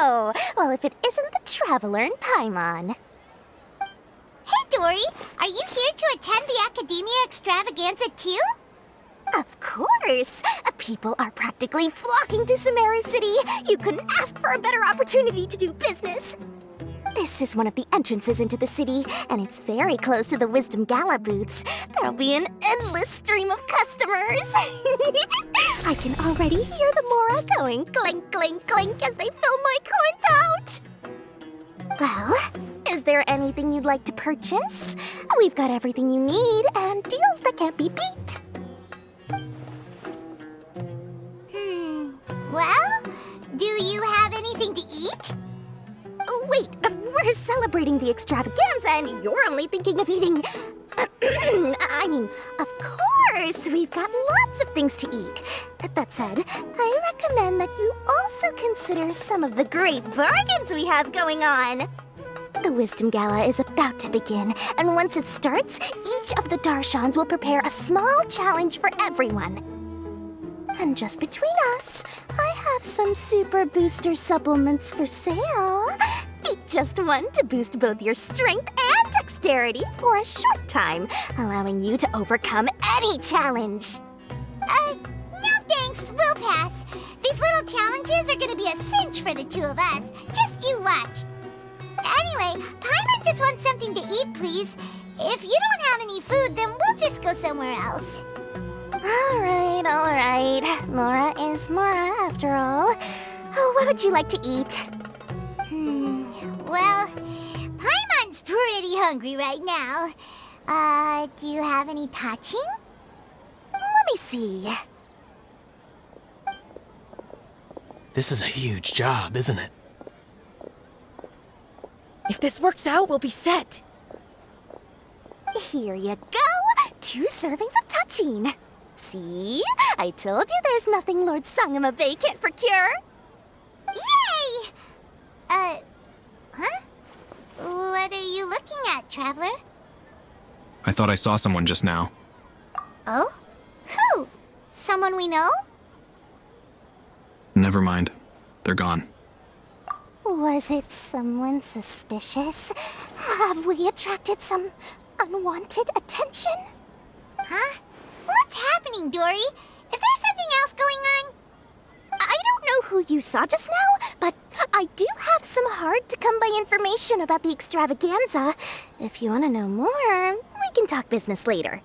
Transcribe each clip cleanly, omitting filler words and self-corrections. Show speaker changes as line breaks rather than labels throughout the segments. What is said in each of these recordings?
Oh, well, if it isn't the Traveler in Paimon.
Hey, Dory! Are you here to attend the Academia Extravaganza Q?
Of course! People are practically flocking to Sumeru City. You couldn't ask for a better opportunity to do business. This is one of the entrances into the city, and it's very close to the Wisdom Gala booths. There'll be an endless stream of customers. I can already hear the Mora going clink, clink, clink as they fill my coin pouch. Well, is there anything you'd like to purchase? We've got everything you need and deals that can't be beat.
Well, do you have anything to eat?
Oh, wait, we're celebrating the extravaganza and you're only thinking of eating... I mean, of course, we've got lots of things to eat. That said, I recommend that you also consider some of the great bargains we have going on. The Wisdom Gala is about to begin, and once it starts, each of the Darshans will prepare a small challenge for everyone. And just between us, I have some super booster supplements for sale. Eat just one to boost both your strength and dexterity for a short time, allowing you to overcome any challenge.
No thanks, we'll pass. These little challenges are gonna be a cinch for the two of us. Just you watch. Anyway, Paimon just wants something to eat, please. If you don't have any food, then we'll just go somewhere else.
All right. Mora is Mora, after all. Oh, what would you like to eat?
Well, Paimon's pretty hungry right now. Do you have any touching?
Let me see.
This is a huge job, isn't it?
If this works out, we'll be set.
Here you go. 2 servings of touching. See? I told you there's nothing Lord Sangamabe can't procure.
Yay! Huh? What are you looking at, Traveler?
I thought I saw someone just now.
Oh? Who? Someone we know?
Never mind. They're gone.
Was it someone suspicious? Have we attracted some unwanted attention?
Huh? What's happening, Dory? Is there something else going on?
I don't know who you saw just now, but I do have some hard-to-come-by information about the extravaganza. If you want to know more, we can talk business later.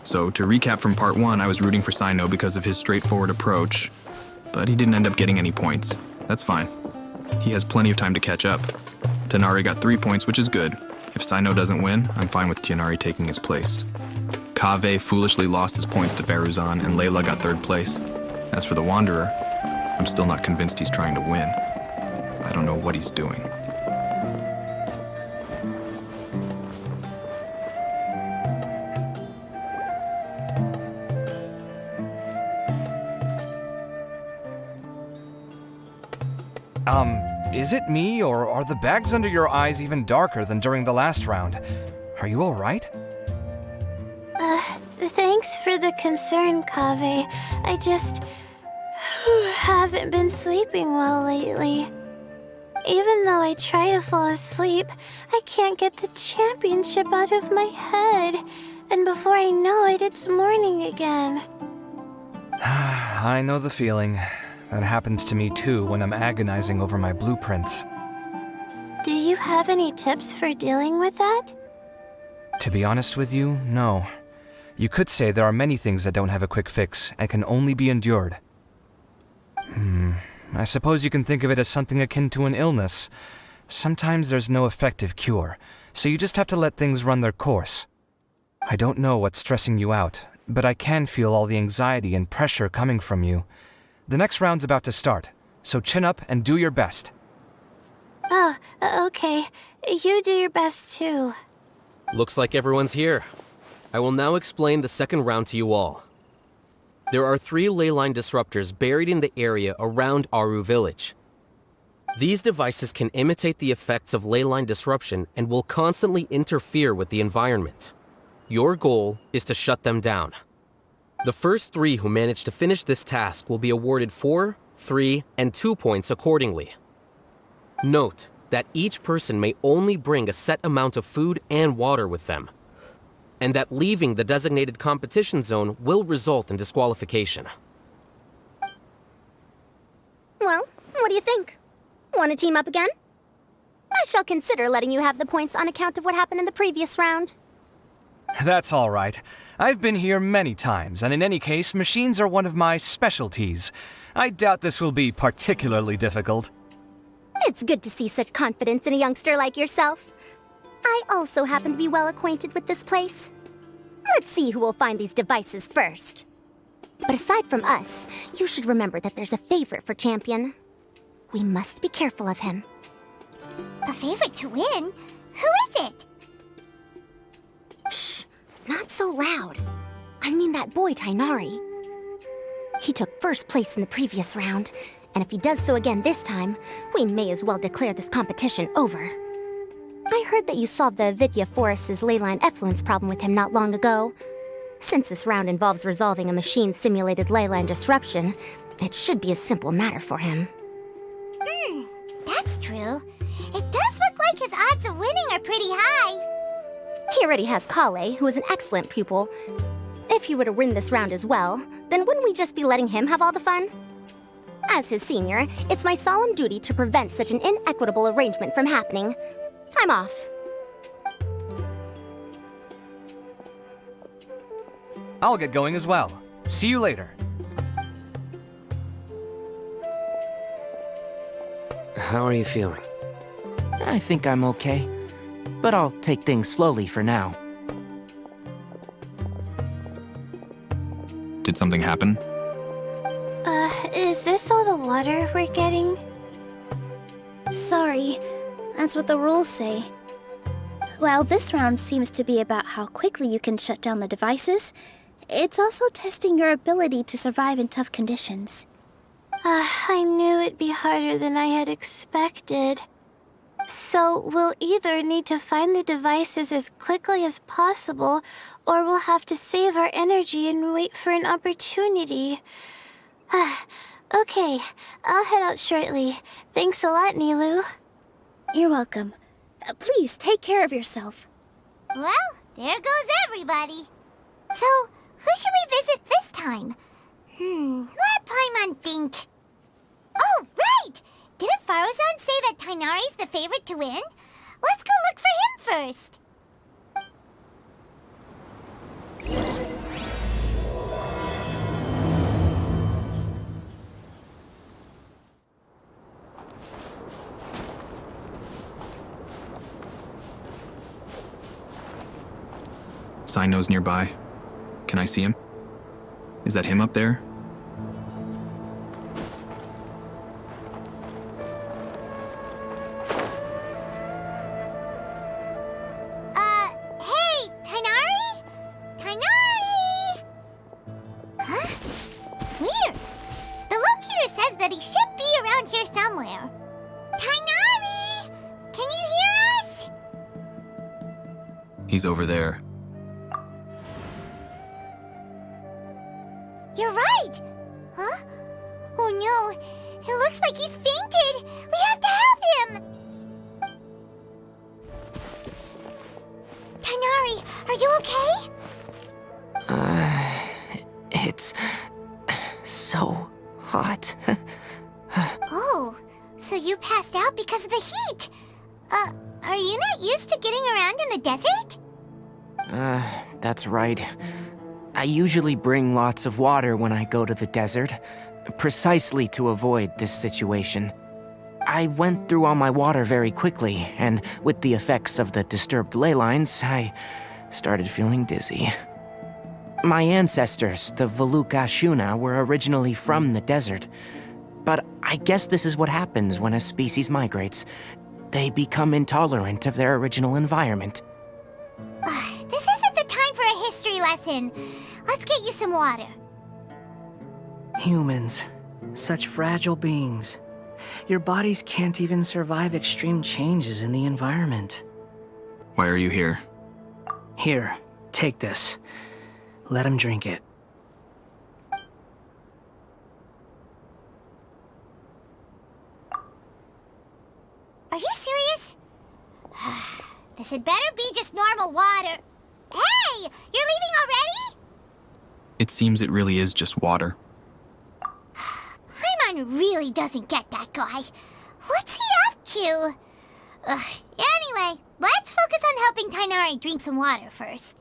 So, to recap from part 1, I was rooting for Sino because of his straightforward approach, but he didn't end up getting any points. That's fine. He has plenty of time to catch up. Tighnari got 3 points, which is good. If Sino doesn't win, I'm fine with Tighnari taking his place. Kaveh foolishly lost his points to Feruzan, and Layla got 3rd place. As for the Wanderer, I'm still not convinced he's trying to win. I don't know what he's doing.
Is it me, or are the bags under your eyes even darker than during the last round? Are you alright?
Thanks for the concern, Kaveh. I just haven't been sleeping well lately. Even though I try to fall asleep, I can't get the championship out of my head. And before I know it, it's morning again.
I know the feeling. That happens to me too when I'm agonizing over my blueprints.
Do you have any tips for dealing with that?
To be honest with you, no. You could say there are many things that don't have a quick fix and can only be endured. I suppose you can think of it as something akin to an illness. Sometimes there's no effective cure, so you just have to let things run their course. I don't know what's stressing you out, but I can feel all the anxiety and pressure coming from you. The next round's about to start, so chin up and do your best.
Oh, okay. You do your best too.
Looks like everyone's here. I will now explain the second round to you all. There are 3 ley line disruptors buried in the area around Aru Village. These devices can imitate the effects of ley line disruption and will constantly interfere with the environment. Your goal is to shut them down. The first 3 who manage to finish this task will be awarded 4, 3, and 2 points accordingly. Note that each person may only bring a set amount of food and water with them, and that leaving the designated competition zone will result in disqualification.
Well, what do you think? Want to team up again? I shall consider letting you have the points on account of what happened in the previous round.
That's all right. I've been here many times, and in any case, machines are one of my specialties. I doubt this will be particularly difficult.
It's good to see such confidence in a youngster like yourself. I also happen to be well acquainted with this place. Let's see who will find these devices first. But aside from us, you should remember that there's a favorite for Champion. We must be careful of him.
A favorite to win? Who is it?
Shh! Not so loud. I mean that boy, Tainari. He took first place in the previous round, and if he does so again this time, we may as well declare this competition over. I heard that you solved the Avidya Forest's leyline effluence problem with him not long ago. Since this round involves resolving a machine-simulated leyline disruption, it should be a simple matter for him.
That's true. It does look like his odds of winning are pretty high.
He already has Kale, who is an excellent pupil. If he were to win this round as well, then wouldn't we just be letting him have all the fun? As his senior, it's my solemn duty to prevent such an inequitable arrangement from happening. I'm off.
I'll get going as well. See you later.
How are you feeling? I think I'm okay, but I'll take things slowly for now.
Did something happen?
Is this all the water we're getting?
Sorry, that's what the rules say. While this round seems to be about how quickly you can shut down the devices, it's also testing your ability to survive in tough conditions.
I knew it'd be harder than I had expected. So we'll either need to find the devices as quickly as possible, or we'll have to save our energy and wait for an opportunity. Okay, I'll head out shortly. Thanks a lot, Nilu.
You're welcome. Please take care of yourself.
Well, there goes everybody. So, who should we visit this time? Let Paimon think. Oh, right! Didn't Faruzan say that Tainari's the favorite to win? Let's go look for him first.
Sino's nearby. Can I see him? Is that him up there?
Hey, Tainari? Tainari! Huh? Weird. The locator says that he should be around here somewhere. Tainari! Can you hear us?
He's over there.
You're right! Huh? Oh no, it looks like he's fainted! We have to help him! Tainari, are you okay?
It's so hot.
Oh, so you passed out because of the heat! Are you not used to getting around in the desert?
That's right. I usually bring lots of water when I go to the desert, precisely to avoid this situation. I went through all my water very quickly, and with the effects of the disturbed ley lines, I started feeling dizzy. My ancestors, the Volukashuna, were originally from the desert. But I guess this is what happens when a species migrates. They become intolerant of their original environment.
This isn't the time for a history lesson. Let's get you some water.
Humans. Such fragile beings. Your bodies can't even survive extreme changes in the environment.
Why are you here?
Here, take this. Let him drink it.
Are you serious? This had better be just normal water. Hey! You're leaving already?
It seems it really is just water.
Paimon really doesn't get that guy. What's he up to? Anyway, let's focus on helping Tainari drink some water first.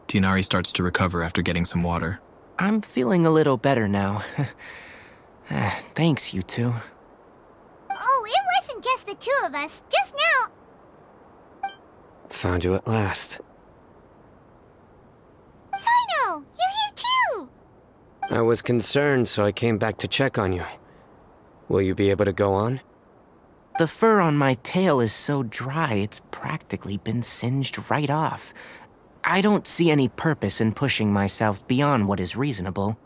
Tighnari starts to recover after getting some water.
I'm feeling a little better now. Thanks, you two.
Oh, it wasn't just the two of us. Just now...
Found you at last.
Sino, you're here too!
I was concerned, so I came back to check on you. Will you be able to go on?
The fur on my tail is so dry, it's practically been singed right off. I don't see any purpose in pushing myself beyond what is reasonable.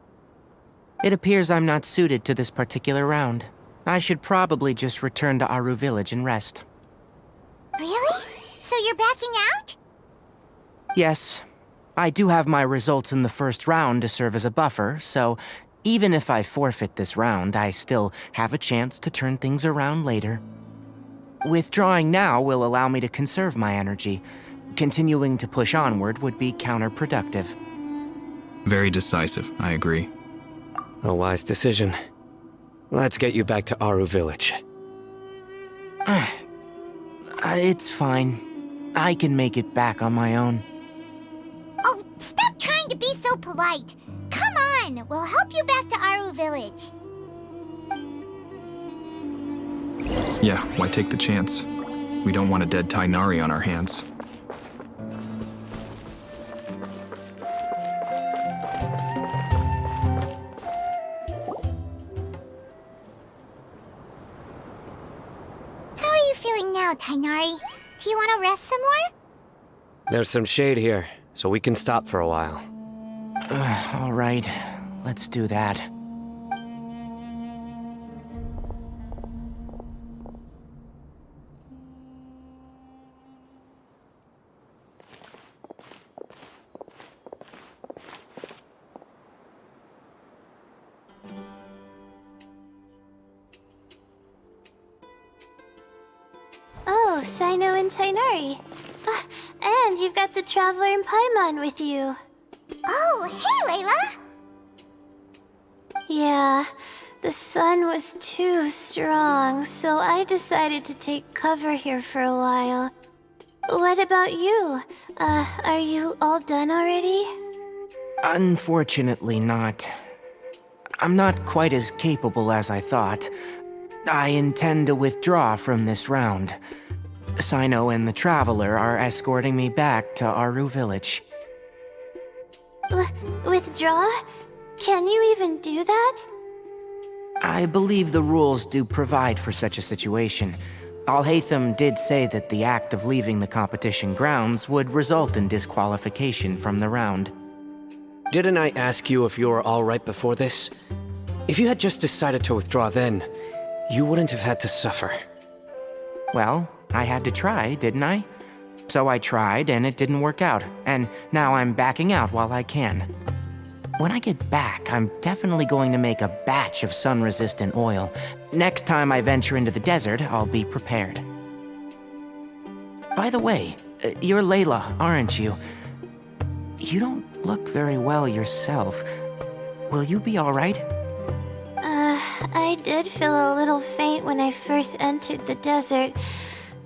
It appears I'm not suited to this particular round. I should probably just return to Aru Village and rest.
Really? So you're backing out?
Yes. I do have my results in the first round to serve as a buffer, so even if I forfeit this round, I still have a chance to turn things around later. Withdrawing now will allow me to conserve my energy. Continuing to push onward would be counterproductive.
Very decisive, I agree.
A wise decision. Let's get you back to Aru Village.
It's fine. I can make it back on my own.
Oh, stop trying to be so polite. Come on, we'll help you back to Aru Village.
Yeah, why take the chance? We don't want a dead Tighnari on our hands.
How are you feeling now, Tighnari? Do you want to rest some more?
There's some shade here, so we can stop for a while.
All right, let's do that.
Oh, Sino and Tighnari. And you've got the Traveler and Paimon with you.
Oh, hey, Layla!
Yeah, the sun was too strong, so I decided to take cover here for a while. What about you? Are you all done already?
Unfortunately not. I'm not quite as capable as I thought. I intend to withdraw from this round. Sino and the Traveler are escorting me back to Aru Village.
Withdraw? Can you even do that?
I believe the rules do provide for such a situation. Alhaitham did say that the act of leaving the competition grounds would result in disqualification from the round.
Didn't I ask you if you were alright before this? If you had just decided to withdraw then, you wouldn't have had to suffer.
Well, I had to try, didn't I? So I tried, and it didn't work out, and now I'm backing out while I can. When I get back, I'm definitely going to make a batch of sun-resistant oil. Next time I venture into the desert, I'll be prepared. By the way, you're Layla, aren't you? You don't look very well yourself. Will you be all right?
I did feel a little faint when I first entered the desert,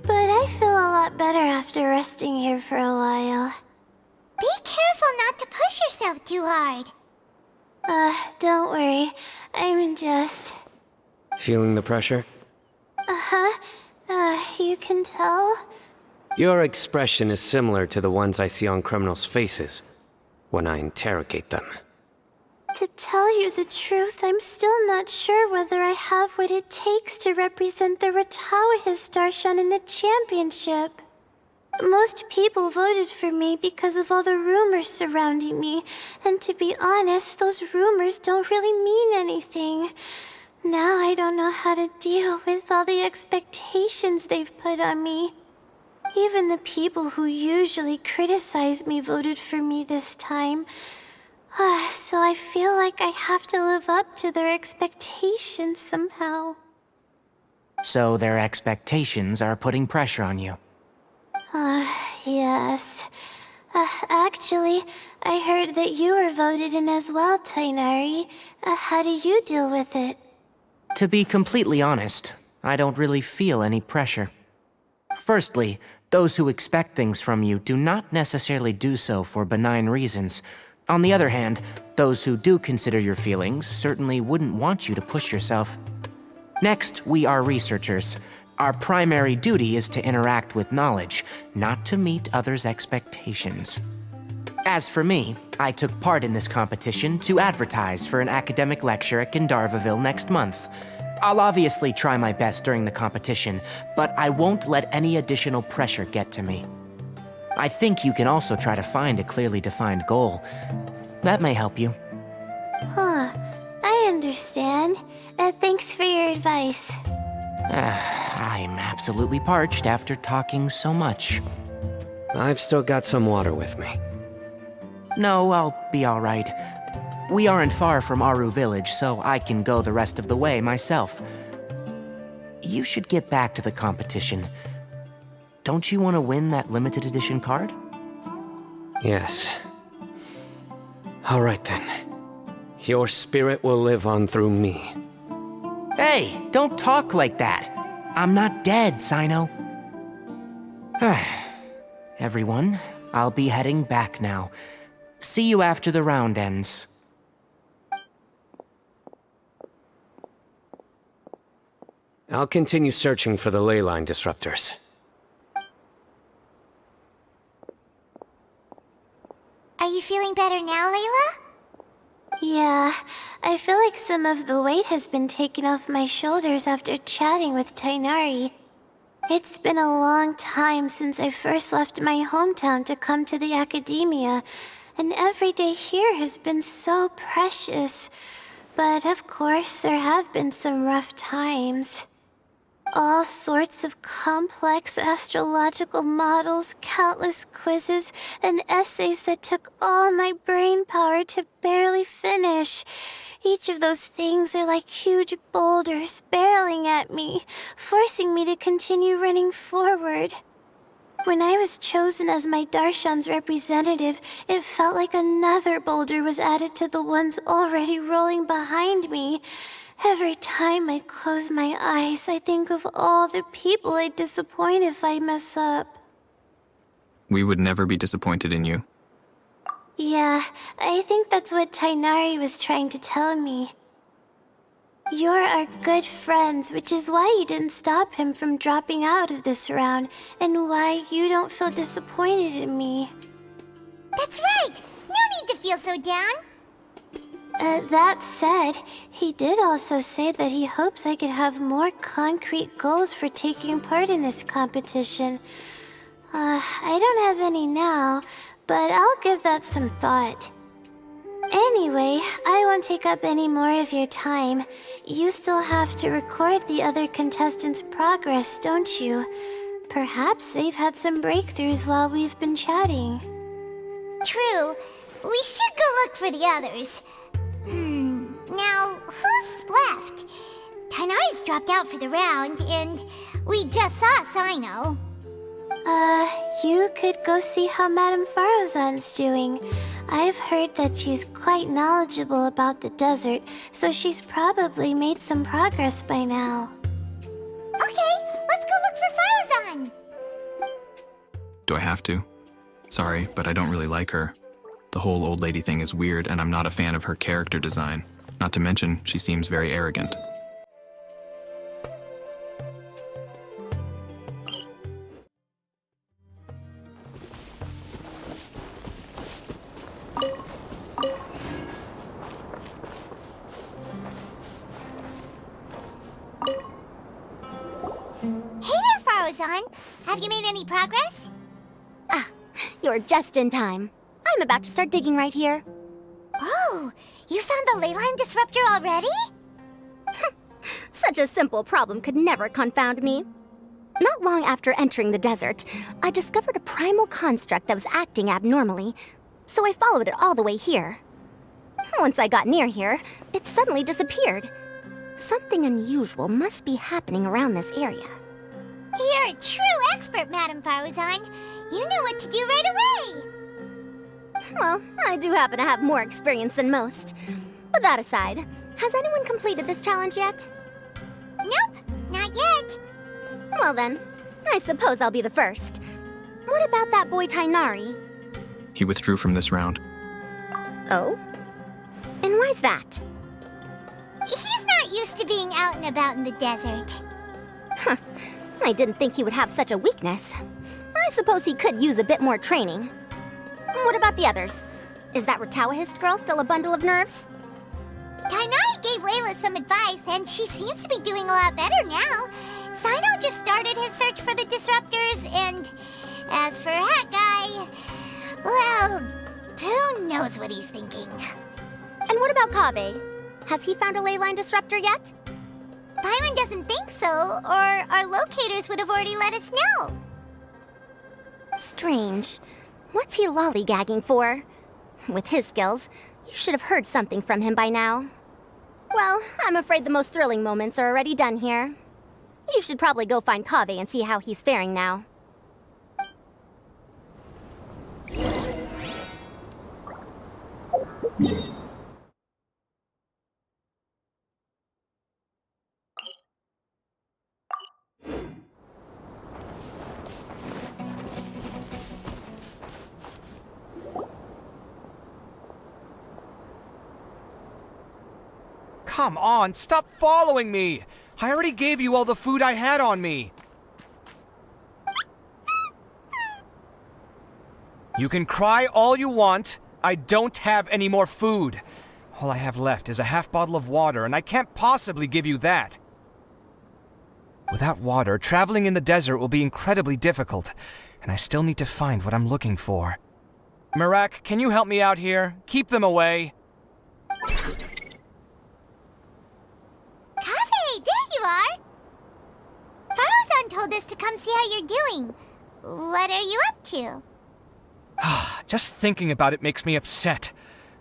but I feel a lot better after resting here for a while.
Be careful not to push yourself too hard.
Don't worry. I'm just...
Feeling the pressure?
You can tell?
Your expression is similar to the ones I see on criminals' faces when I interrogate them.
To tell you the truth, I'm still not sure whether I have what it takes to represent the Ratawa Histarshan in the championship. Most people voted for me because of all the rumors surrounding me, and to be honest, those rumors don't really mean anything. Now I don't know how to deal with all the expectations they've put on me. Even the people who usually criticize me voted for me this time. So I feel like I have to live up to their expectations somehow.
So their expectations are putting pressure on you.
Yes. Actually, I heard that you were voted in as well, Tainari. How do you deal with it?
To be completely honest, I don't really feel any pressure. Firstly, those who expect things from you do not necessarily do so for benign reasons. On the other hand, those who do consider your feelings certainly wouldn't want you to push yourself. Next, we are researchers. Our primary duty is to interact with knowledge, not to meet others' expectations. As for me, I took part in this competition to advertise for an academic lecture at Gandharvaville next month. I'll obviously try my best during the competition, but I won't let any additional pressure get to me. I think you can also try to find a clearly defined goal. That may help you.
I understand. Thanks for your advice.
I'm absolutely parched after talking so much.
I've still got some water with me.
No, I'll be all right. We aren't far from Aru Village, so I can go the rest of the way myself. You should get back to the competition. Don't you want to win that limited edition card?
Yes. All right then. Your spirit will live on through me.
Hey, don't talk like that. I'm not dead, Sino. Everyone, I'll be heading back now. See you after the round ends.
I'll continue searching for the ley line disruptors.
Are you feeling better now, Layla?
Yeah, I feel like some of the weight has been taken off my shoulders after chatting with Tainari. It's been a long time since I first left my hometown to come to the academia, and every day here has been so precious. But of course, there have been some rough times. All sorts of complex astrological models, countless quizzes, and essays that took all my brain power to barely finish. Each of those things are like huge boulders barreling at me, forcing me to continue running forward. When I was chosen as my Darshan's representative, it felt like another boulder was added to the ones already rolling behind me. Every time I close my eyes, I think of all the people I'd disappoint if I mess up.
We would never be disappointed in you.
Yeah, I think that's what Tainari was trying to tell me. You're our good friends, which is why you didn't stop him from dropping out of this round, and why you don't feel disappointed in me.
That's right! No need to feel so down!
That said, he did also say that he hopes I could have more concrete goals for taking part in this competition. I don't have any now, but I'll give that some thought. Anyway, I won't take up any more of your time. You still have to record the other contestants' progress, don't you? Perhaps they've had some breakthroughs while we've been chatting.
True. We should go look for the others. Now, who's left? Tainari's dropped out for the round, and we just saw Sino.
You could go see how Madame Farozan's doing. I've heard that she's quite knowledgeable about the desert, so she's probably made some progress by now.
Okay, let's go look for Farozan!
Do I have to? Sorry, but I don't really like her. The whole old lady thing is weird, and I'm not a fan of her character design. Not to mention, she seems very arrogant.
Hey there, Farozan! Have you made any progress?
You're just in time. I'm about to start digging right here.
Oh, you found the ley line disruptor already?
Such a simple problem could never confound me. Not long after entering the desert, I discovered a primal construct that was acting abnormally, so I followed it all the way here. Once I got near here, it suddenly disappeared. Something unusual must be happening around this area.
You're a true expert, Madame Faruzan. You know what to do right away.
Well, I do happen to have more experience than most. But that aside, has anyone completed this challenge yet?
Nope, not yet.
Well then, I suppose I'll be the first. What about that boy Tainari?
He withdrew from this round.
Oh? And why's that?
He's not used to being out and about in the desert.
Huh. I didn't think he would have such a weakness. I suppose he could use a bit more training. What about the others? Is that Ratawahist girl still a bundle of nerves?
Tainari gave Layla some advice, and she seems to be doing a lot better now. Sino just started his search for the disruptors, and as for Hat Guy, well, who knows what he's thinking.
And what about Kaveh? Has he found a ley line disruptor yet?
Paimon doesn't think so, or our locators would have already let us know.
Strange. What's he lollygagging for? With his skills, you should have heard something from him by now. Well, I'm afraid the most thrilling moments are already done here. You should probably go find Kaveh and see how he's faring now.
Come on, stop following me! I already gave you all the food I had on me. You can cry all you want. I don't have any more food. All I have left is a half bottle of water, and I can't possibly give you that. Without water, traveling in the desert will be incredibly difficult, and I still need to find what I'm looking for. Mirak, can you help me out here? Keep them away.
Kaveh, there you are! Faruzan told us to come see how you're doing. What are you up to?
Just thinking about it makes me upset.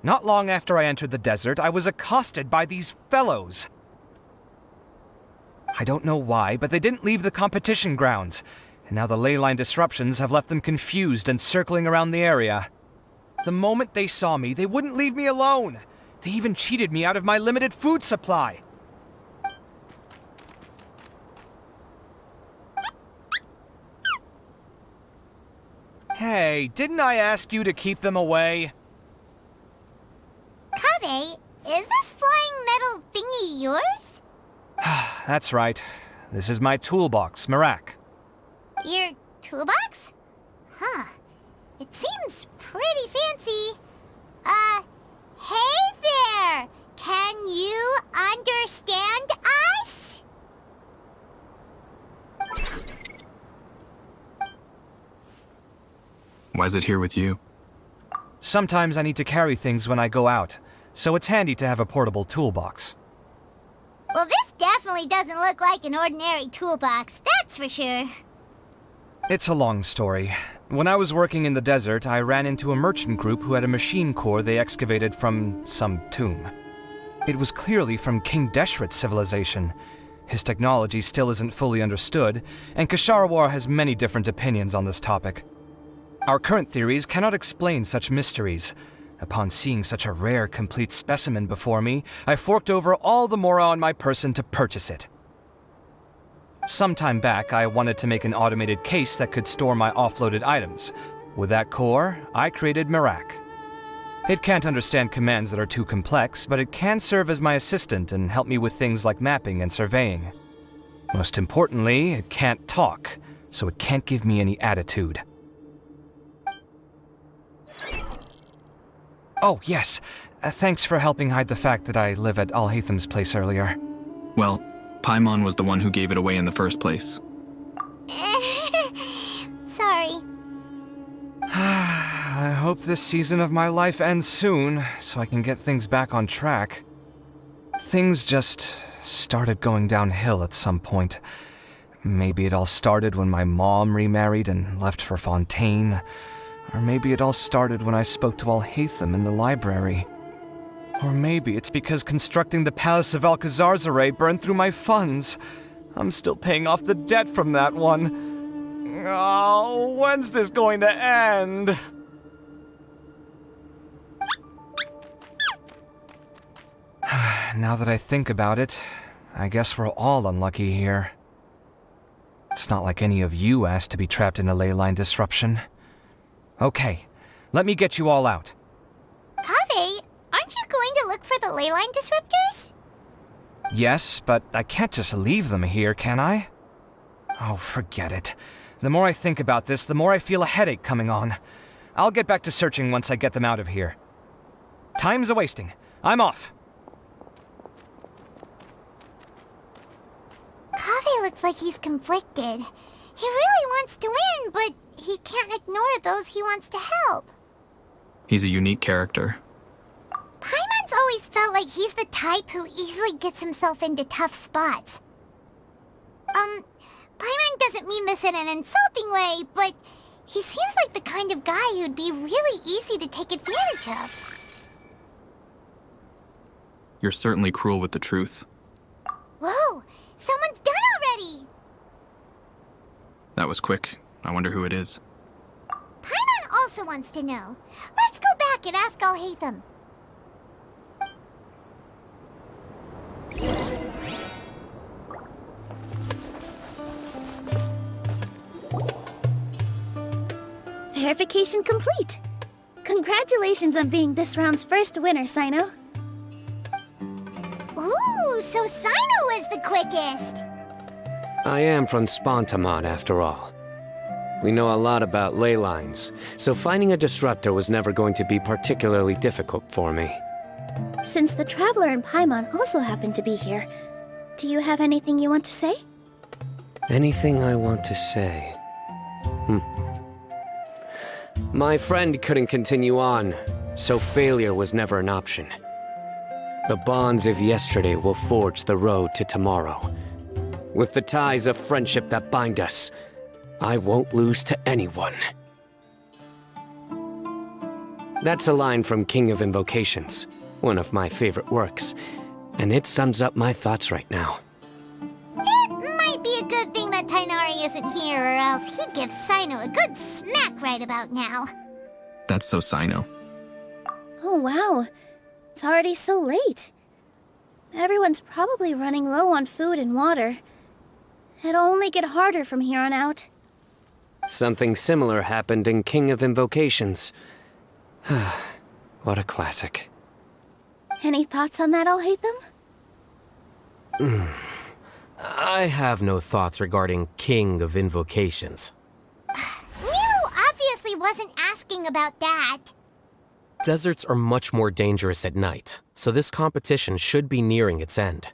Not long after I entered the desert, I was accosted by these fellows. I don't know why, but they didn't leave the competition grounds, and now the ley line disruptions have left them confused and circling around the area. The moment they saw me, they wouldn't leave me alone. They even cheated me out of my limited food supply. Hey, didn't I ask you to keep them away?
Kaveh, is this flying metal thingy yours?
That's right. This is my toolbox, Mirak.
Your toolbox? Huh. It seems pretty fancy. Hey there! Can you understand us?
Why is it here with you?
Sometimes I need to carry things when I go out, so it's handy to have a portable toolbox.
Well, this definitely doesn't look like an ordinary toolbox, that's for sure.
It's a long story. When I was working in the desert, I ran into a merchant group who had a machine core they excavated from some tomb. It was clearly from King Deshret's civilization. His technology still isn't fully understood, and Kasharawar has many different opinions on this topic. Our current theories cannot explain such mysteries. Upon seeing such a rare, complete specimen before me, I forked over all the mora on my person to purchase it. Some time back, I wanted to make an automated case that could store my offloaded items. With that core, I created Mirak. It can't understand commands that are too complex, but it can serve as my assistant and help me with things like mapping and surveying. Most importantly, it can't talk, so it can't give me any attitude. Oh, yes. Thanks for helping hide the fact that I live at Alhatham's place earlier.
Well, Paimon was the one who gave it away in the first place.
Sorry.
I hope this season of my life ends soon, so I can get things back on track. Things just started going downhill at some point. Maybe it all started when my mom remarried and left for Fontaine. Or maybe it all started when I spoke to Alhaitham in the library. Or maybe it's because constructing the Palace of Alcazarzaray burned through my funds. I'm still paying off the debt from that one. Oh, when's this going to end? Now that I think about it, I guess we're all unlucky here. It's not like any of you asked to be trapped in a ley line disruption. Okay, let me get you all out.
Kaveh, aren't you going to look for the ley line disruptors?
Yes, but I can't just leave them here, can I? Oh, forget it. The more I think about this, the more I feel a headache coming on. I'll get back to searching once I get them out of here. Time's a-wasting. I'm off.
Kaveh looks like he's conflicted. He really wants to win, but he can't ignore those he wants to help.
He's a unique character.
Paimon's always felt like he's the type who easily gets himself into tough spots. Paimon doesn't mean this in an insulting way, but he seems like the kind of guy who'd be really easy to take advantage of.
You're certainly cruel with the truth.
Whoa! Someone's done already!
That was quick. I wonder who it is.
Paimon also wants to know. Let's go back and ask Alhaitham.
Verification complete. Congratulations on being this round's first winner, Sino.
Ooh, so Sino was the quickest!
I am from Spontamon, after all. We know a lot about ley lines, so finding a disruptor was never going to be particularly difficult for me.
Since the Traveler and Paimon also happen to be here, do you have anything you want to say?
Anything I want to say? My friend couldn't continue on, so failure was never an option. The bonds of yesterday will forge the road to tomorrow. With the ties of friendship that bind us, I won't lose to anyone. That's a line from King of Invocations, one of my favorite works, and it sums up my thoughts right now.
It might be a good thing that Tighnari isn't here, or else he'd give Sino a good smack right about now.
That's so Sino.
Oh wow, it's already so late. Everyone's probably running low on food and water. It'll only get harder from here on out.
Something similar happened in King of Invocations. What a classic.
Any thoughts on that, Alhaitham?
I have no thoughts regarding King of Invocations.
Nilo obviously wasn't asking about that.
Deserts are much more dangerous at night, so this competition should be nearing its end.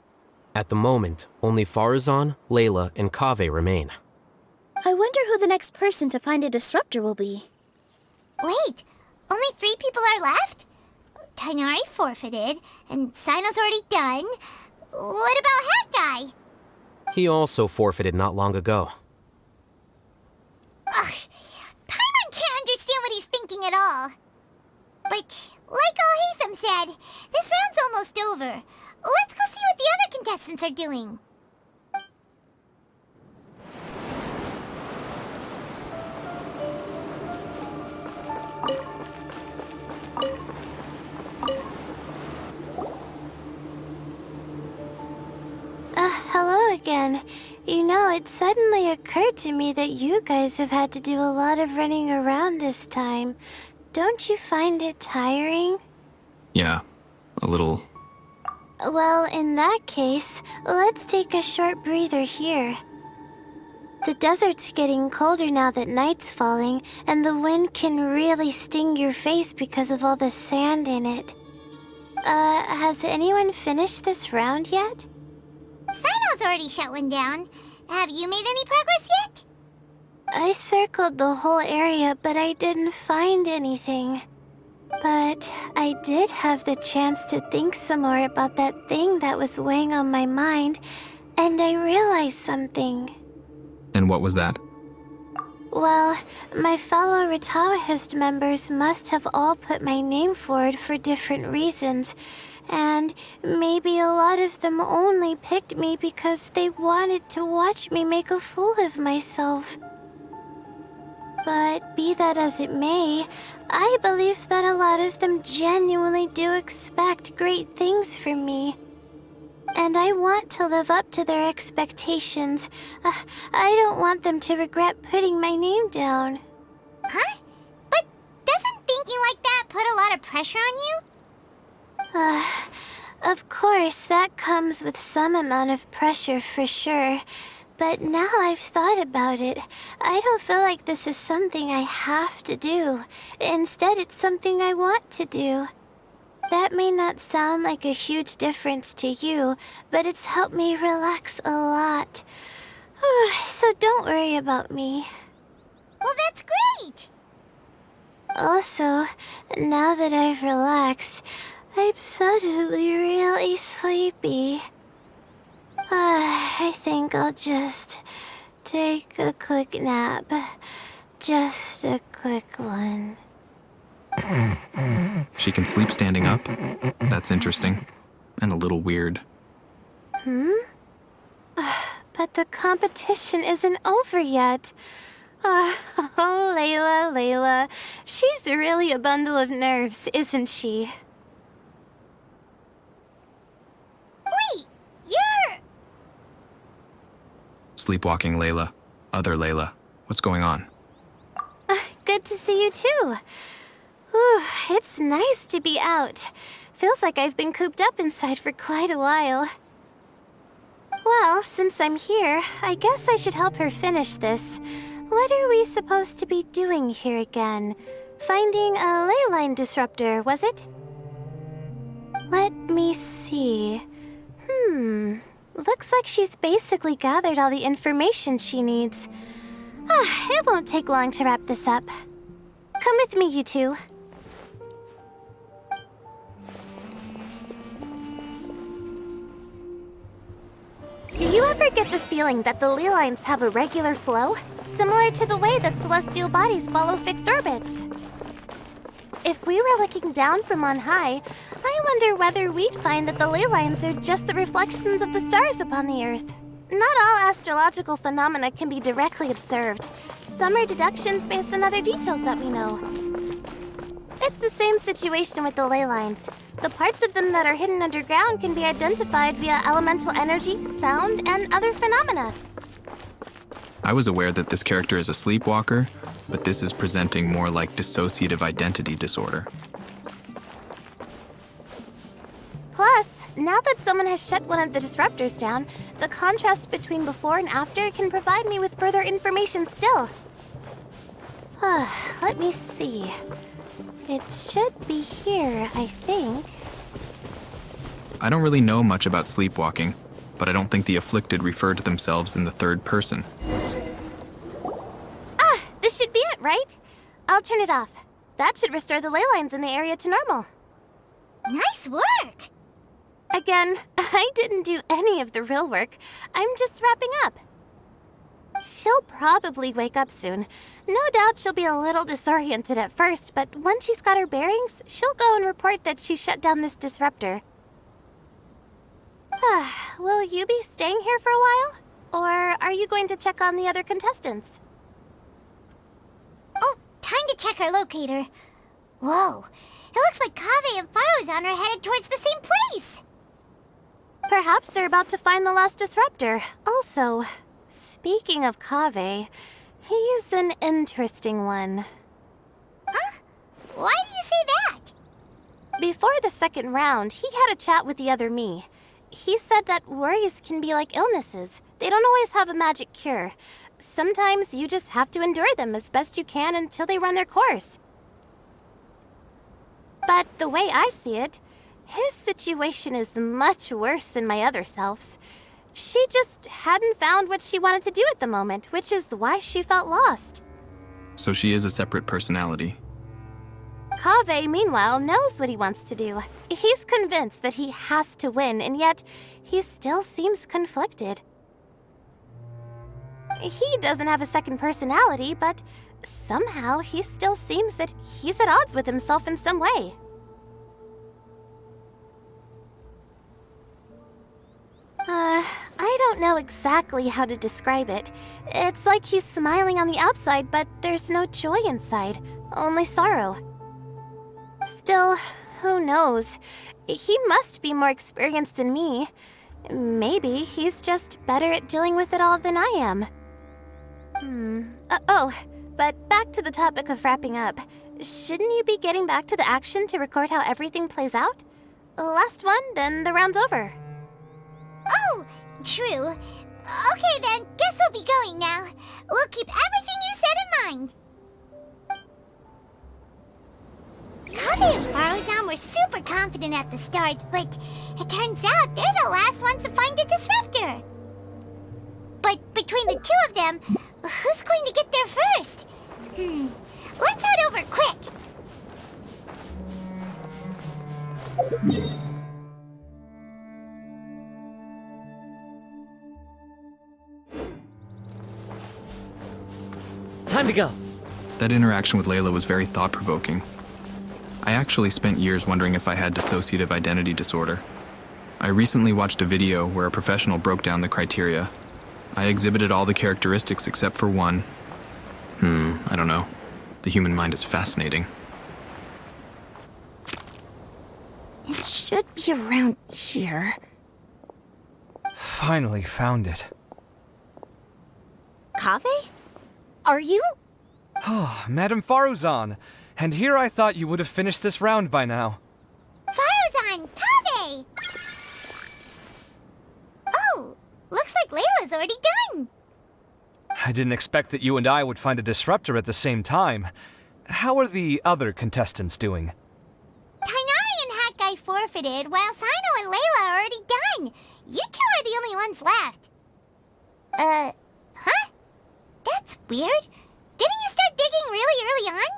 At the moment, only Farazan, Layla, and Kaveh remain.
I wonder who the next person to find a disruptor will be.
Wait, only 3 people are left? Tighnari forfeited, and Sino's already done. What about Hat Guy?
He also forfeited not long ago.
Ugh, Paimon can't understand what he's thinking at all. But, like Alhaitham said, this round's almost over. Let's go see what the other contestants are doing.
Hello again. You know, it suddenly occurred to me that you guys have had to do a lot of running around this time. Don't you find it tiring?
Yeah, a little.
Well, in that case, let's take a short breather here. The desert's getting colder now that night's falling, and the wind can really sting your face because of all the sand in it. Has anyone finished this round yet?
Sino's already shut one down. Have you made any progress yet?
I circled the whole area, but I didn't find anything. But I did have the chance to think some more about that thing that was weighing on my mind, and I realized something.
And what was that?
Well, my fellow Retawahist members must have all put my name forward for different reasons, and maybe a lot of them only picked me because they wanted to watch me make a fool of myself. But be that as it may, I believe that a lot of them genuinely do expect great things from me. And I want to live up to their expectations. I don't want them to regret putting my name down.
Huh? But doesn't thinking like that put a lot of pressure on you?
Of course, that comes with some amount of pressure for sure. But now I've thought about it, I don't feel like this is something I have to do. Instead, it's something I want to do. That may not sound like a huge difference to you, but it's helped me relax a lot. So don't worry about me.
Well, that's great!
Also, now that I've relaxed, I'm suddenly really sleepy. I think I'll just take a quick nap. Just a quick one.
She can sleep standing up? That's interesting. And a little weird.
But the competition isn't over yet. Oh, Layla. She's really a bundle of nerves, isn't she?
Wait, you're...
Sleepwalking Layla. Other Layla. What's going on?
Good to see you too. Whew, it's nice to be out. Feels like I've been cooped up inside for quite a while. Well, since I'm here, I guess I should help her finish this. What are we supposed to be doing here again? Finding a ley line disruptor, was it? Let me see. Looks like she's basically gathered all the information she needs. It won't take long to wrap this up. Come with me, you two. Do you ever get the feeling that the ley lines have a regular flow? Similar to the way that celestial bodies follow fixed orbits. If we were looking down from on high, I wonder whether we'd find that the ley lines are just the reflections of the stars upon the Earth. Not all astrological phenomena can be directly observed. Some are deductions based on other details that we know. It's the same situation with the ley lines. The parts of them that are hidden underground can be identified via elemental energy, sound, and other phenomena.
I was aware that this character is a sleepwalker, but this is presenting more like dissociative identity disorder.
Plus, now that someone has shut one of the disruptors down, the contrast between before and after can provide me with further information still. Let me see. It should be here, I think.
I don't really know much about sleepwalking, but I don't think the afflicted refer to themselves in the third person.
This should be it, right? I'll turn it off. That should restore the ley lines in the area to normal.
Nice work!
Again, I didn't do any of the real work. I'm just wrapping up. She'll probably wake up soon. No doubt she'll be a little disoriented at first, but once she's got her bearings, she'll go and report that she shut down this disruptor. Will you be staying here for a while? Or are you going to check on the other contestants?
Oh, time to check our locator. Whoa, it looks like Kaveh and Farozan are headed towards the same place.
Perhaps they're about to find the last disruptor. Also, speaking of Kaveh, he's an interesting one.
Huh? Why do you say that?
Before the second round, he had a chat with the other me. He said that worries can be like illnesses. They don't always have a magic cure. Sometimes you just have to endure them as best you can until they run their course. But the way I see it, his situation is much worse than my other self's. She just hadn't found what she wanted to do at the moment, which is why she felt lost.
So she is a separate personality.
Kaveh, meanwhile, knows what he wants to do. He's convinced that he has to win, and yet he still seems conflicted. He doesn't have a second personality, but somehow he still seems that he's at odds with himself in some way. I don't know exactly how to describe it. It's like he's smiling on the outside, but there's no joy inside, only sorrow. Still, who knows? He must be more experienced than me. Maybe he's just better at dealing with it all than I am. But back to the topic of wrapping up. Shouldn't you be getting back to the action to record how everything plays out? Last one, then the round's over.
Oh, true. Okay then, guess we'll be going now. We'll keep everything you said in mind. Kaveh and Faruzan were super confident at the start, but it turns out they're the last ones to find a disruptor. But between the two of them, who's going to get there first? Let's head over quick.
Time to go.
That interaction with Layla was very thought-provoking. I actually spent years wondering if I had dissociative identity disorder. I recently watched a video where a professional broke down the criteria. I exhibited all the characteristics except for one. I don't know. The human mind is fascinating.
It should be around here.
Finally found it.
Kaveh? Are you?
Oh, Madame Faruzan. And here I thought you would have finished this round by now.
Faruzan! Kaveh! Oh, looks like Layla's already done.
I didn't expect that you and I would find a disruptor at the same time. How are the other contestants doing?
Tainari and Hat Guy forfeited, while Sino and Layla are already done. You two are the only ones left. Huh? That's weird. Didn't you start digging really early on?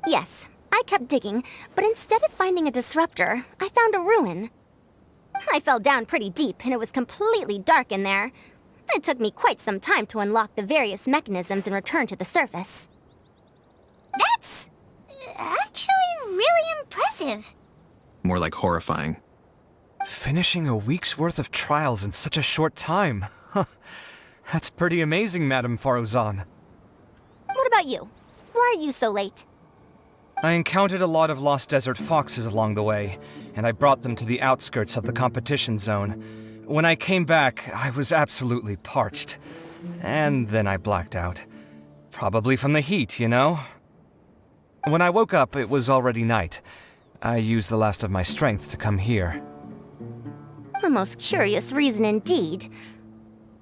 Yes, I kept digging, but instead of finding a disruptor, I found a ruin. I fell down pretty deep, and it was completely dark in there. It took me quite some time to unlock the various mechanisms and return to the surface.
That's actually really impressive.
More like horrifying.
Finishing a week's worth of trials in such a short time. Huh. That's pretty amazing, Madame Faruzan.
What about you? Why are you so late?
I encountered a lot of lost desert foxes along the way, and I brought them to the outskirts of the competition zone. When I came back, I was absolutely parched. And then I blacked out. Probably from the heat, you know? When I woke up, it was already night. I used the last of my strength to come here.
A most curious reason indeed.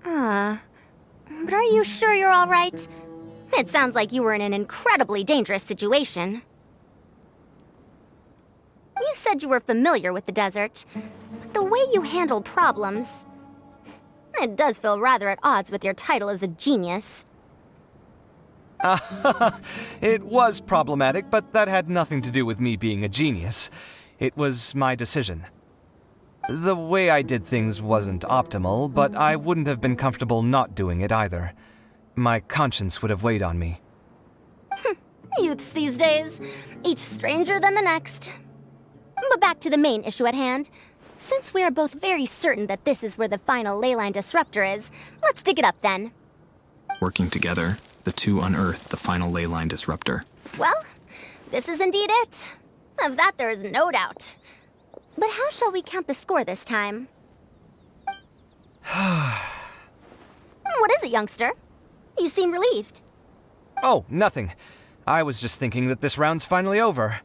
But are you sure you're all right? It sounds like you were in an incredibly dangerous situation. You said you were familiar with the desert, but the way you handle problems... It does feel rather at odds with your title as a genius.
It was problematic, but that had nothing to do with me being a genius. It was my decision. The way I did things wasn't optimal, but I wouldn't have been comfortable not doing it either. My conscience would have weighed on me.
Youths these days, each stranger than the next. But back to the main issue at hand. Since we are both very certain that this is where the final ley line disruptor is, let's dig it up then.
Working together, the two unearthed the final ley line disruptor.
Well, this is indeed it. Of that there is no doubt. But how shall we count the score this time? What is it, youngster? You seem relieved.
Oh, nothing. I was just thinking that this round's finally over.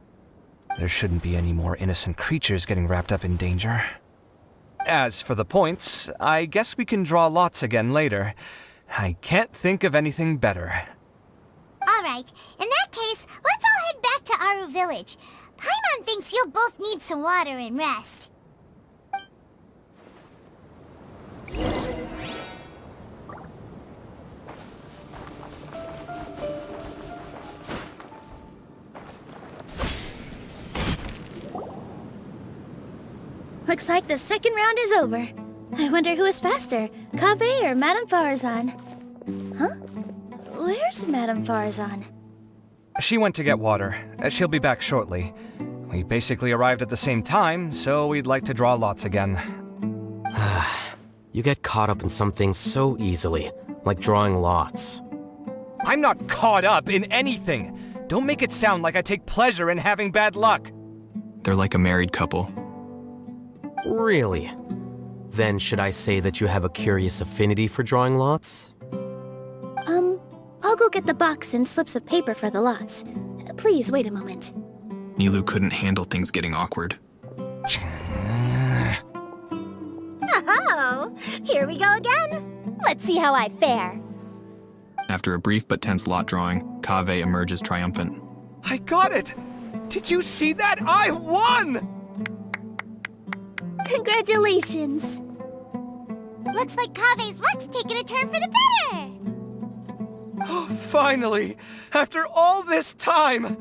There shouldn't be any more innocent creatures getting wrapped up in danger. As for the points, I guess we can draw lots again later. I can't think of anything better.
Alright, in that case, let's all head back to Aru Village. Paimon thinks you'll both need some water and rest.
Looks like the second round is over. I wonder who is faster, Kaveh or Madame Farazan? Huh? Where's Madame Farazan?
She went to get water. She'll be back shortly. We basically arrived at the same time, so we'd like to draw lots again.
You get caught up in some things so easily, like drawing lots.
I'm not caught up in anything. Don't make it sound like I take pleasure in having bad luck.
They're like a married couple.
Really? Then should I say that you have a curious affinity for drawing lots?
I'll go get the box and slips of paper for the lots. Please wait a moment.
Nilu couldn't handle things getting awkward.
Oh, here we go again. Let's see how I fare.
After a brief but tense lot drawing, Kaveh emerges triumphant.
I got it! Did you see that? I won!
Congratulations!
Looks like Kaveh's luck's taking a turn for the better.
Oh, finally! After all this time!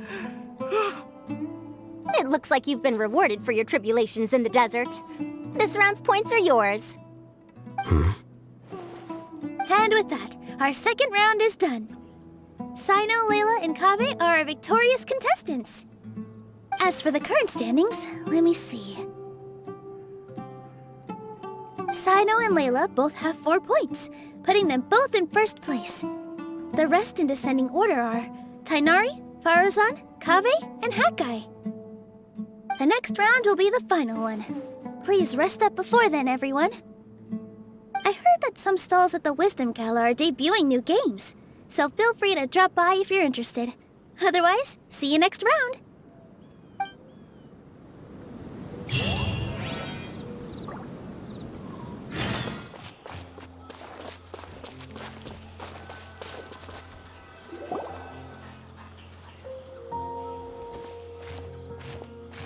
It looks like you've been rewarded for your tribulations in the desert. This round's points are yours.
And with that, our second round is done. Sino, Layla, and Kaveh are our victorious contestants. As for the current standings, let me see. Sino and Layla both have 4 points, putting them both in first place. The rest in descending order are Tainari, Farazan, Kaveh, and Hakai. The next round will be the final one. Please rest up before then, everyone. I heard that some stalls at the Wisdom Gala are debuting new games, so feel free to drop by if you're interested. Otherwise, see you next round.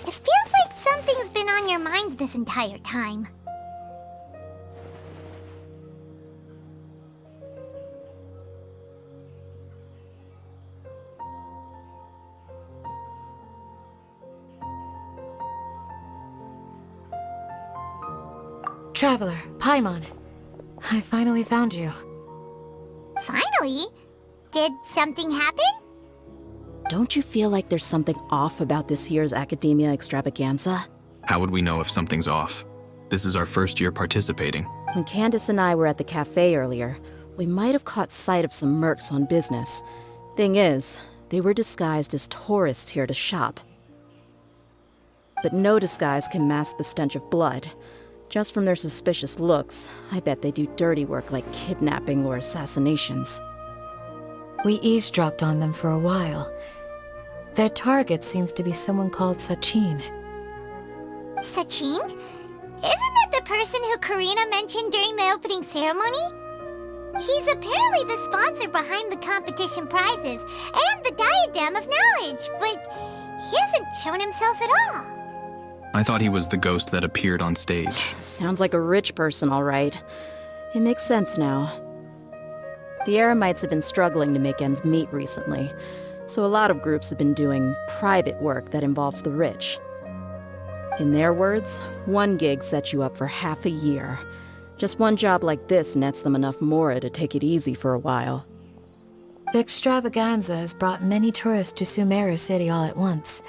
It feels like something's been on your mind this entire time.
Traveler, Paimon. I finally found you.
Finally? Did something happen?
Don't you feel like there's something off about this year's Academia Extravaganza?
How would we know if something's off? This is our first year participating.
When Candace and I were at the cafe earlier, we might have caught sight of some mercs on business. Thing is, they were disguised as tourists here to shop. But no disguise can mask the stench of blood. Just from their suspicious looks, I bet they do dirty work like kidnapping or assassinations.
We eavesdropped on them for a while. Their target seems to be someone called Sachin.
Sachin? Isn't that the person who Karina mentioned during the opening ceremony? He's apparently the sponsor behind the competition prizes and the Diadem of Knowledge, but he hasn't shown himself at all.
I thought he was the ghost that appeared on stage.
Sounds like a rich person, all right. It makes sense now. The Eremites have been struggling to make ends meet recently, so a lot of groups have been doing private work that involves the rich. In their words, one gig sets you up for half a year. Just one job like this nets them enough mora to take it easy for a while.
The extravaganza has brought many tourists to Sumeru City all at once,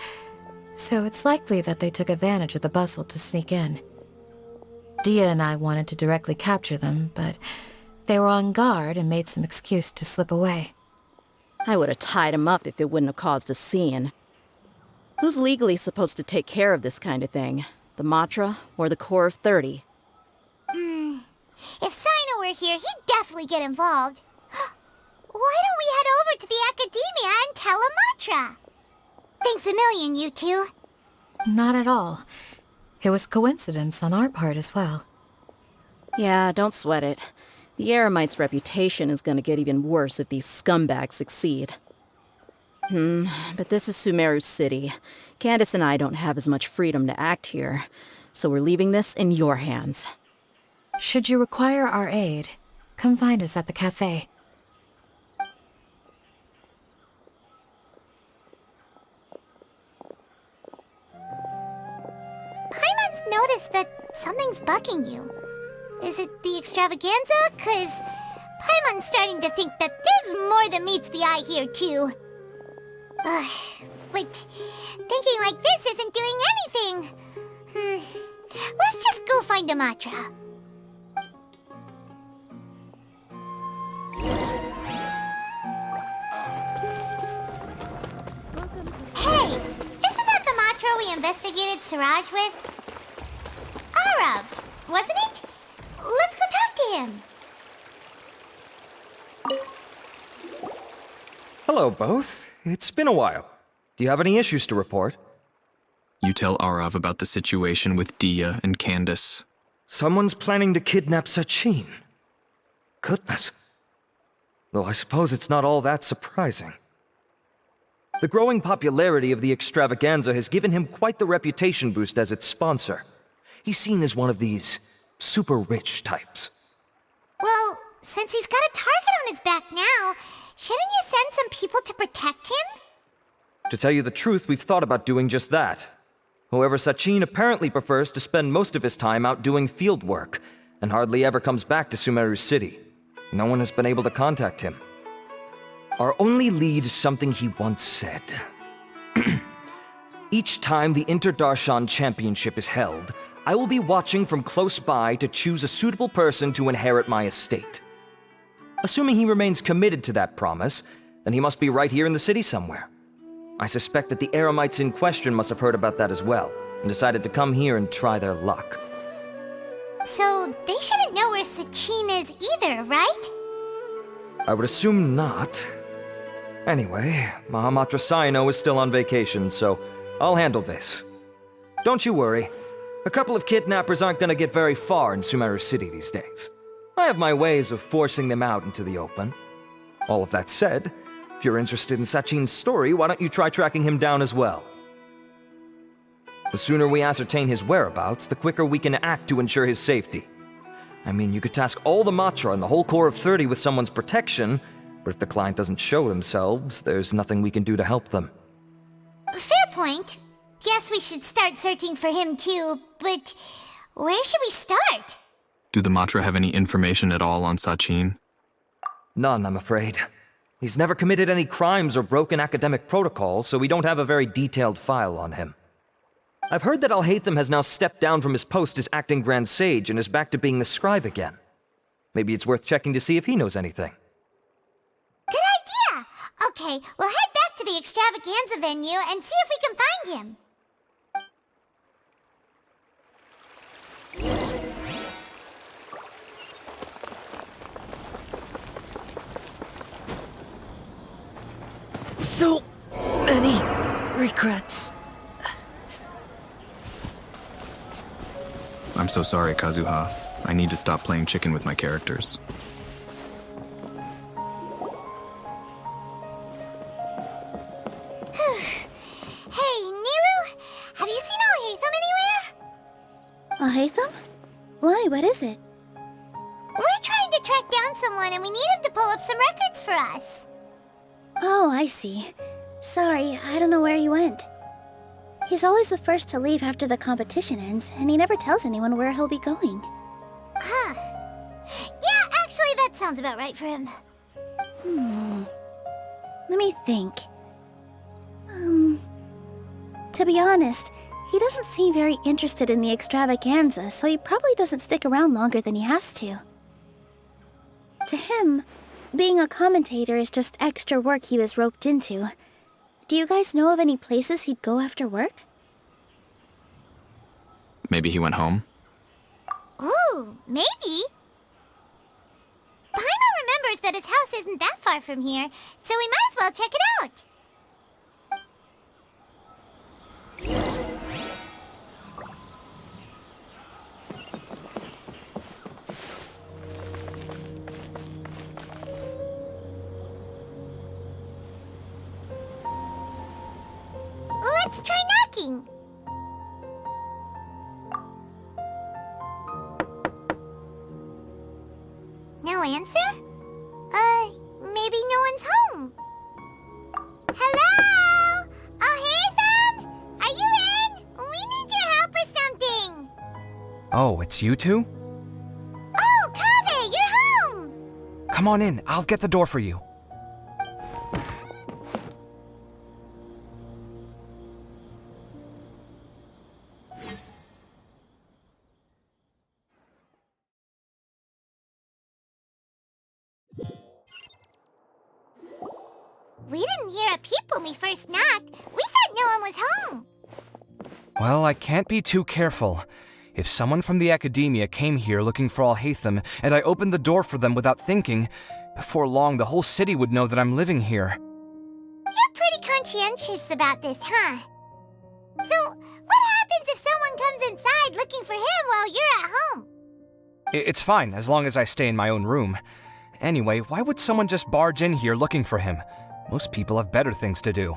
so it's likely that they took advantage of the bustle to sneak in. Dia and I wanted to directly capture them, but they were on guard and made some excuse to slip away.
I would have tied him up if it wouldn't have caused a scene. Who's legally supposed to take care of this kind of thing? The Matra or the Corps of 30?
If Sino were here, he'd definitely get involved. Why don't we head over to the Academia and tell Amatra? Thanks a million, you two.
Not at all. It was coincidence on our part as well.
Yeah, don't sweat it. The Eremites' reputation is gonna get even worse if these scumbags succeed. But this is Sumeru City. Candace and I don't have as much freedom to act here, so we're leaving this in your hands.
Should you require our aid, come find us at the cafe.
Paimon's noticed that something's bugging you. Is it the extravaganza? 'Cause Paimon's starting to think that there's more than meets the eye here, too. But thinking like this isn't doing anything. Let's just go find a Matra. Hey, isn't that the Matra we investigated Siraj with? Arav, wasn't it? Let's go talk to him.
Hello, both. It's been a while. Do you have any issues to report?
You tell Arav about the situation with Dia and Candace.
Someone's planning to kidnap Sachin. Goodness. Though I suppose it's not all that surprising. The growing popularity of the extravaganza has given him quite the reputation boost as its sponsor. He's seen as one of these super rich types.
Well, since he's got a target on his back now, shouldn't you send some people to protect him?
To tell you the truth, we've thought about doing just that. However, Sachin apparently prefers to spend most of his time out doing field work, and hardly ever comes back to Sumeru City. No one has been able to contact him. Our only lead is something he once said. Each time the Inter-Darshan Championship is held, I will be watching from close by to choose a suitable person to inherit my estate. Assuming he remains committed to that promise, then he must be right here in the city somewhere. I suspect that the Eremites in question must have heard about that as well, and decided to come here and try their luck.
So they shouldn't know where Sachin is either, right?
I would assume not. Anyway, Mahamatra Saino is still on vacation, so I'll handle this. Don't you worry. A couple of kidnappers aren't gonna get very far in Sumeru City these days. I have my ways of forcing them out into the open. All of that said, if you're interested in Sachin's story, why don't you try tracking him down as well? The sooner we ascertain his whereabouts, the quicker we can act to ensure his safety. I mean, you could task all the Matra and the whole Corps of 30 with someone's protection, but if the client doesn't show themselves, there's nothing we can do to help them.
Fair point. Guess we should start searching for him too, but where should we start?
Do the Matra have any information at all on Sachin?
None, I'm afraid. He's never committed any crimes or broken academic protocol, so we don't have a very detailed file on him. I've heard that Alhaitham has now stepped down from his post as acting Grand Sage and is back to being the scribe again. Maybe it's worth checking to see if he knows anything.
Good idea! Okay, we'll head back to the extravaganza venue and see if we can find him.
So many regrets.
I'm so sorry, Kazuha. I need to stop playing chicken with my characters.
Hey, Nilu, have you seen Alhaitham anywhere?
Alhaitham? Why, what is it?
We're trying to track down someone and we need him to pull up some records for us.
Oh, I see. Sorry, I don't know where he went. He's always the first to leave after the competition ends, and he never tells anyone where he'll be going.
Huh. Yeah, actually, that sounds about right for him.
Let me think. To be honest, he doesn't seem very interested in the extravaganza, so he probably doesn't stick around longer than he has to. To him, being a commentator is just extra work he was roped into. Do you guys know of any places he'd go after work?
Maybe he went home?
Ooh, maybe. Paimon remembers that his house isn't that far from here, so we might as well check it out. Let's try knocking. No answer? Maybe no one's home. Hello? Alhaitham? Are you in? We need your help with something.
Oh, it's you two?
Oh, Kaveh, you're home!
Come on in, I'll get the door for you.
We didn't hear a peep when we first knocked. We thought no one was home.
Well, I can't be too careful. If someone from the academia came here looking for Alhaitham, and I opened the door for them without thinking, before long the whole city would know that I'm living here.
You're pretty conscientious about this, huh? So, what happens if someone comes inside looking for him while you're at home?
It's fine, as long as I stay in my own room. Anyway, why would someone just barge in here looking for him? Most people have better things to do.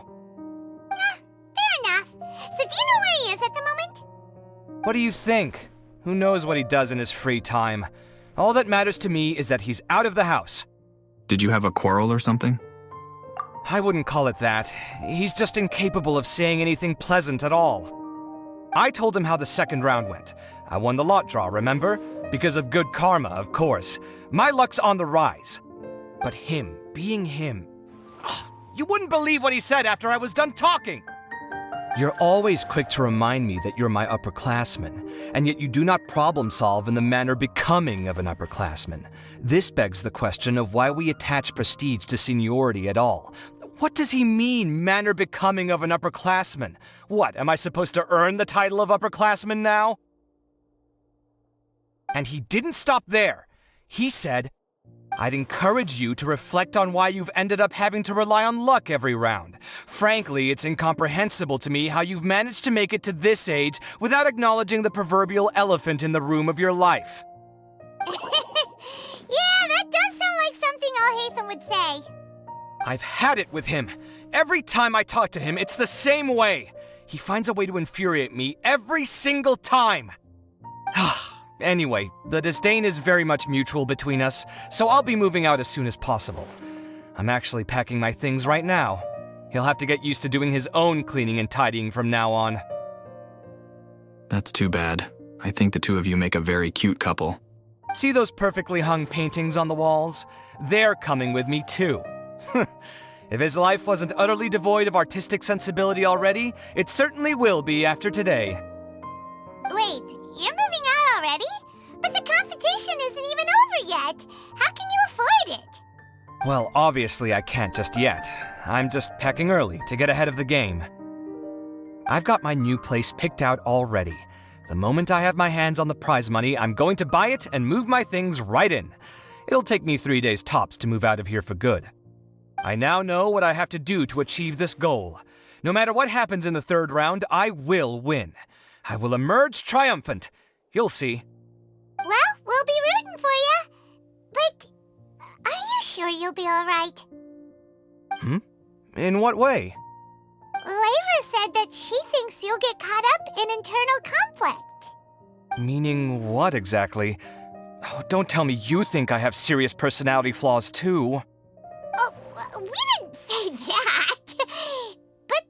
Fair enough. So do you know where he is at the moment?
What do you think? Who knows what he does in his free time? All that matters to me is that he's out of the house.
Did you have a quarrel or something?
I wouldn't call it that. He's just incapable of saying anything pleasant at all. I told him how the second round went. I won the lot draw, remember? Because of good karma, of course. My luck's on the rise. But him, being him... You wouldn't believe what he said after I was done talking! You're always quick to remind me that you're my upperclassman, and yet you do not problem solve in the manner becoming of an upperclassman. This begs the question of why we attach prestige to seniority at all. What does he mean, manner becoming of an upperclassman? What, am I supposed to earn the title of upperclassman now? And he didn't stop there. He said, I'd encourage you to reflect on why you've ended up having to rely on luck every round. Frankly, it's incomprehensible to me how you've managed to make it to this age without acknowledging the proverbial elephant in the room of your life.
Yeah, that does sound like something Alhaitham would say.
I've had it with him. Every time I talk to him, it's the same way. He finds a way to infuriate me every single time. Anyway, the disdain is very much mutual between us, so I'll be moving out as soon as possible. I'm actually packing my things right now. He'll have to get used to doing his own cleaning and tidying from now on.
That's too bad. I think the two of you make a very cute couple.
See those perfectly hung paintings on the walls? They're coming with me too. If his life wasn't utterly devoid of artistic sensibility already, it certainly will be after today.
Wait, you're moving out already? But the competition isn't even over yet. How can you afford it?
Well, obviously I can't just yet. I'm just packing early to get ahead of the game. I've got my new place picked out already. The moment I have my hands on the prize money, I'm going to buy it and move my things right in. It'll take me 3 days tops to move out of here for good. I now know what I have to do to achieve this goal. No matter what happens in the third round, I will win. I will emerge triumphant. You'll see.
Well, we'll be rooting for you. But are you sure you'll be all right?
In what way?
Layla said that she thinks you'll get caught up in internal conflict.
Meaning what exactly? Oh, don't tell me you think I have serious personality flaws too.
Oh, we didn't say that. But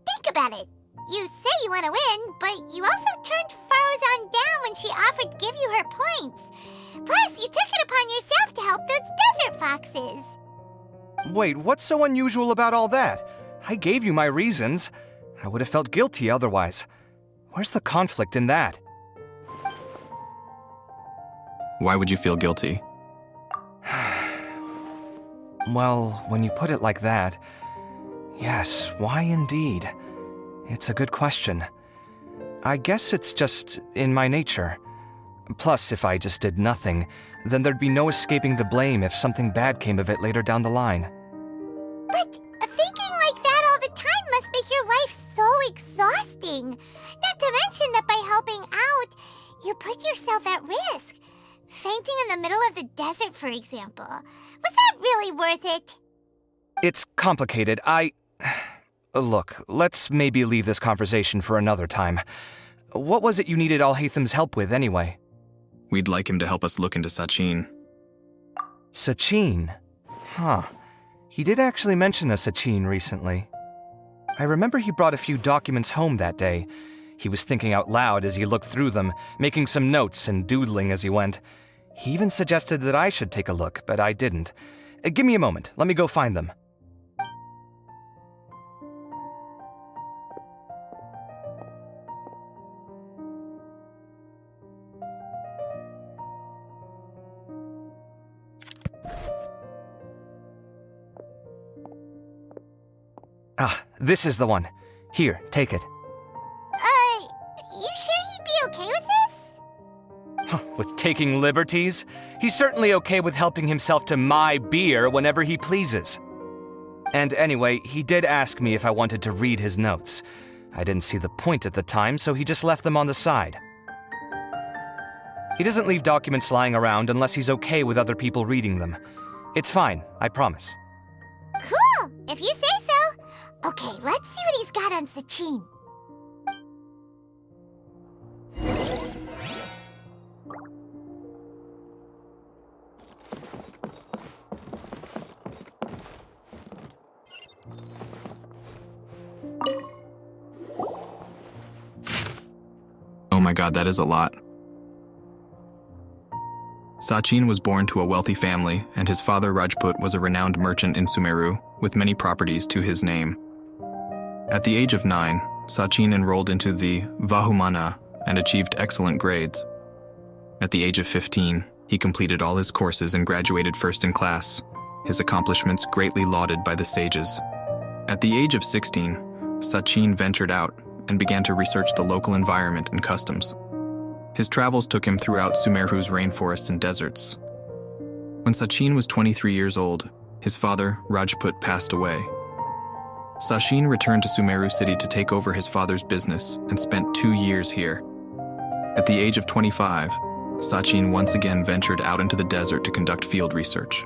think about it. You say you want to win, but you also turned Farozan down when she offered to give you her points. Plus, you took it upon yourself to help those desert foxes.
Wait, what's so unusual about all that? I gave you my reasons. I would have felt guilty otherwise. Where's the conflict in that?
Why would you feel guilty?
Well, when you put it like that, yes, why indeed? It's a good question. I guess it's just in my nature. Plus, if I just did nothing, then there'd be no escaping the blame if something bad came of it later down the line.
But thinking like that all the time must make your life so exhausting. Not to mention that by helping out, you put yourself at risk. Fainting in the middle of the desert, for example. Was that really worth it?
It's complicated. Look, let's maybe leave this conversation for another time. What was it you needed Alhaitham's help with, anyway?
We'd like him to help us look into Sachin.
Sachin? Huh. He did actually mention a Sachin recently. I remember he brought a few documents home that day. He was thinking out loud as he looked through them, making some notes and doodling as he went. He even suggested that I should take a look, but I didn't. Give me a moment. Let me go find them. Ah, this is the one. Here, take it.
You sure he'd be okay with this?
With taking liberties? He's certainly okay with helping himself to my beer whenever he pleases. And anyway, he did ask me if I wanted to read his notes. I didn't see the point at the time, so he just left them on the side. He doesn't leave documents lying around unless he's okay with other people reading them. It's fine, I promise.
Cool, if you say so. Okay, let's see what he's got on Sachin.
Oh my god, that is a lot. Sachin was born to a wealthy family, and his father Rajput was a renowned merchant in Sumeru, with many properties to his name. At the age of 9, Sachin enrolled into the Vahumana and achieved excellent grades. At the age of 15, he completed all his courses and graduated first in class, his accomplishments greatly lauded by the sages. At the age of 16, Sachin ventured out and began to research the local environment and customs. His travels took him throughout Sumeru's rainforests and deserts. When Sachin was 23 years old, his father, Rajput, passed away. Sachin returned to Sumeru City to take over his father's business and spent 2 years here. At the age of 25, Sachin once again ventured out into the desert to conduct field research.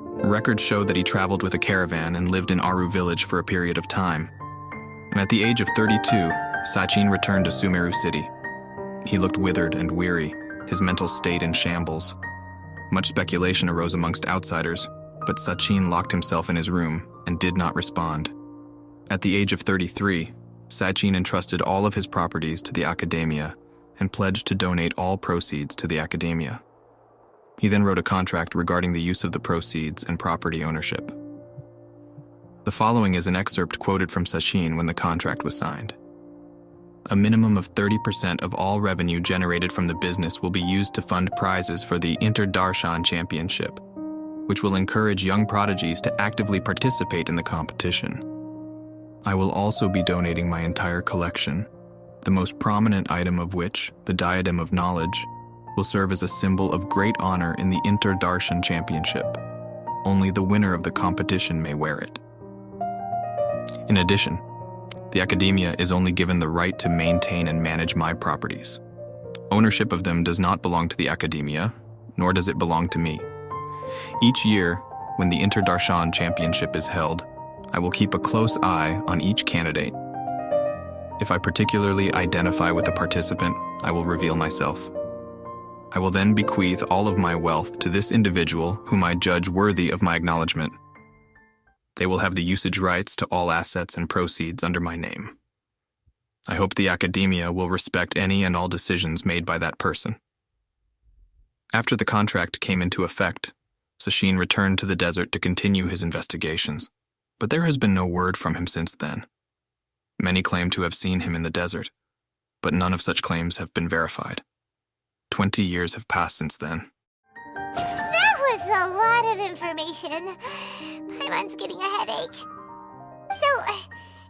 Records show that he traveled with a caravan and lived in Aru village for a period of time. And at the age of 32, Sachin returned to Sumeru City. He looked withered and weary, his mental state in shambles. Much speculation arose amongst outsiders, but Sachin locked himself in his room and did not respond. At the age of 33, Sachin entrusted all of his properties to the academia and pledged to donate all proceeds to the academia. He then wrote a contract regarding the use of the proceeds and property ownership. The following is an excerpt quoted from Sachin when the contract was signed. A minimum of 30% of all revenue generated from the business will be used to fund prizes for the Inter-Darshan Championship, which will encourage young prodigies to actively participate in the competition. I will also be donating my entire collection, the most prominent item of which, the Diadem of Knowledge, will serve as a symbol of great honor in the Inter-Darshan Championship. Only the winner of the competition may wear it. In addition, the academia is only given the right to maintain and manage my properties. Ownership of them does not belong to the academia, nor does it belong to me. Each year, when the Inter-Darshan Championship is held, I will keep a close eye on each candidate. If I particularly identify with a participant, I will reveal myself. I will then bequeath all of my wealth to this individual whom I judge worthy of my acknowledgement. They will have the usage rights to all assets and proceeds under my name. I hope the academia will respect any and all decisions made by that person. After the contract came into effect, Sachin returned to the desert to continue his investigations, but there has been no word from him since then. Many claim to have seen him in the desert, but none of such claims have been verified. 20 years have passed since then.
That was a lot of information. Paimon's getting a headache. So,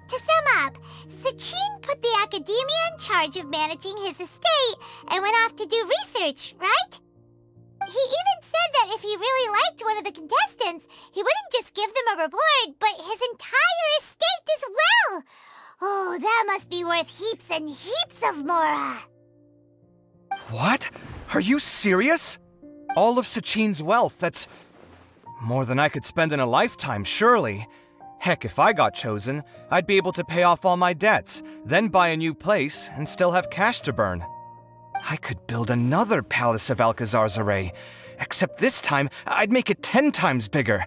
to sum up, Sachin put the academia in charge of managing his estate and went off to do research, right? He even said that if he really liked one of the contestants, he wouldn't just give them a reward, but his entire estate as well. Oh, that must be worth heaps and heaps of Mora.
What? Are you serious? All of Sachin's wealth, that's more than I could spend in a lifetime, surely. Heck, if I got chosen, I'd be able to pay off all my debts, then buy a new place, and still have cash to burn. I could build another Palace of Alcazar's Array, except this time, I'd make it 10 times bigger.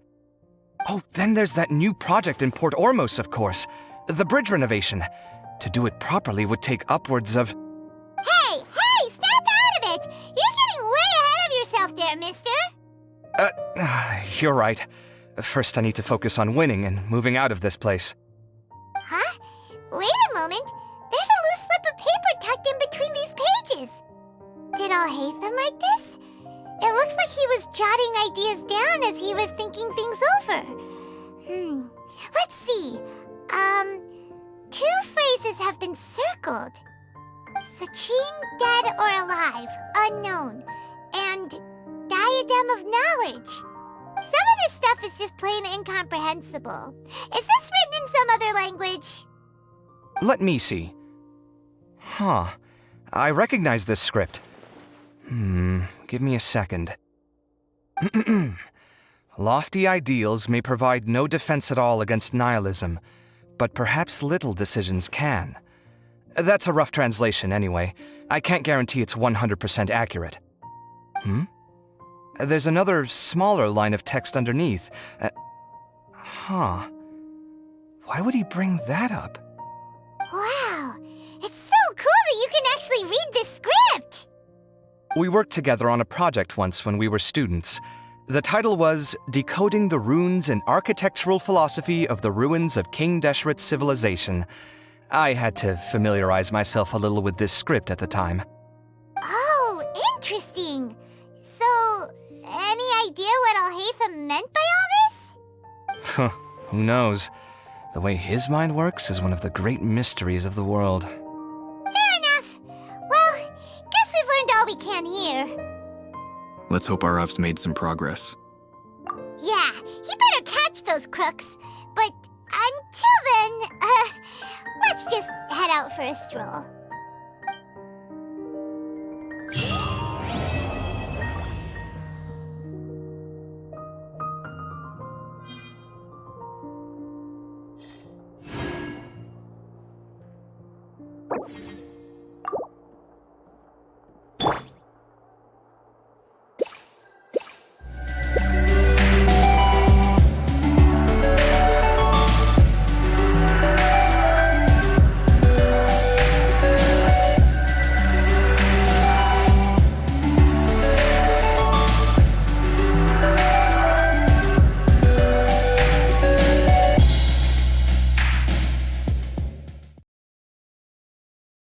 Oh, then there's that new project in Port Ormos, of course. The bridge renovation. To do it properly would take upwards of...
Hey, snap out of it! You're getting way ahead of yourself there, mister!
You're right. First I need to focus on winning and moving out of this place.
Huh? Wait a moment. There's a loose slip of paper tucked in between these pages. Did Alhaitham write this? It looks like he was jotting ideas down as he was thinking things over. Let's see. 2 phrases have been circled. Sachin, dead or alive, unknown. And diadem of knowledge. Some of this stuff is just plain incomprehensible. Is this written in some other language?
Let me see. Huh. I recognize this script. Give me a second. Lofty ideals may provide no defense at all against nihilism, but perhaps little decisions can. That's a rough translation anyway. I can't guarantee it's 100% accurate. There's another smaller line of text underneath. Why would he bring that up?
Wow, it's so cool that you can actually read this script!
We worked together on a project once when we were students. The title was Decoding the Runes and Architectural Philosophy of the Ruins of King Deshret's Civilization. I had to familiarize myself a little with this script at the time.
Oh, interesting. So, any idea what Alhaitham meant by all this?
Who knows? The way his mind works is one of the great mysteries of the world.
Fair enough. Well, guess we've learned all we can here.
Let's hope Arav's made some progress.
Yeah, he better catch those crooks. But until then, let's just head out for a stroll.